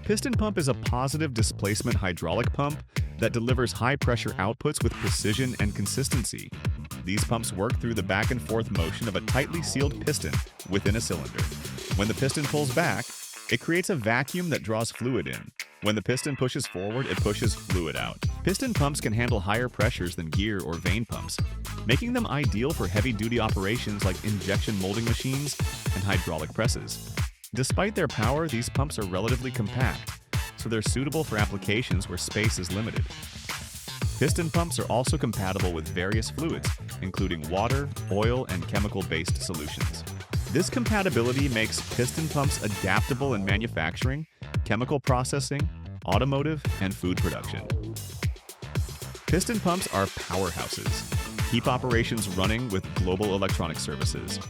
piston pump is a positive displacement hydraulic pump that delivers high-pressure outputs with precision and consistency. These pumps work through the back and forth motion of a tightly sealed piston within a cylinder. When the piston pulls back, it creates a vacuum that draws fluid in. When the piston pushes forward, it pushes fluid out. Piston pumps can handle higher pressures than gear or vane pumps, making them ideal for heavy-duty operations like injection molding machines and hydraulic presses. Despite their power, these pumps are relatively compact, so they're suitable for applications where space is limited. Piston pumps are also compatible with various fluids, including water, oil, and chemical-based solutions. This compatibility makes piston pumps adaptable in manufacturing, chemical processing, automotive, and food production. Piston pumps are powerhouses. Keep operations running with global electronic services.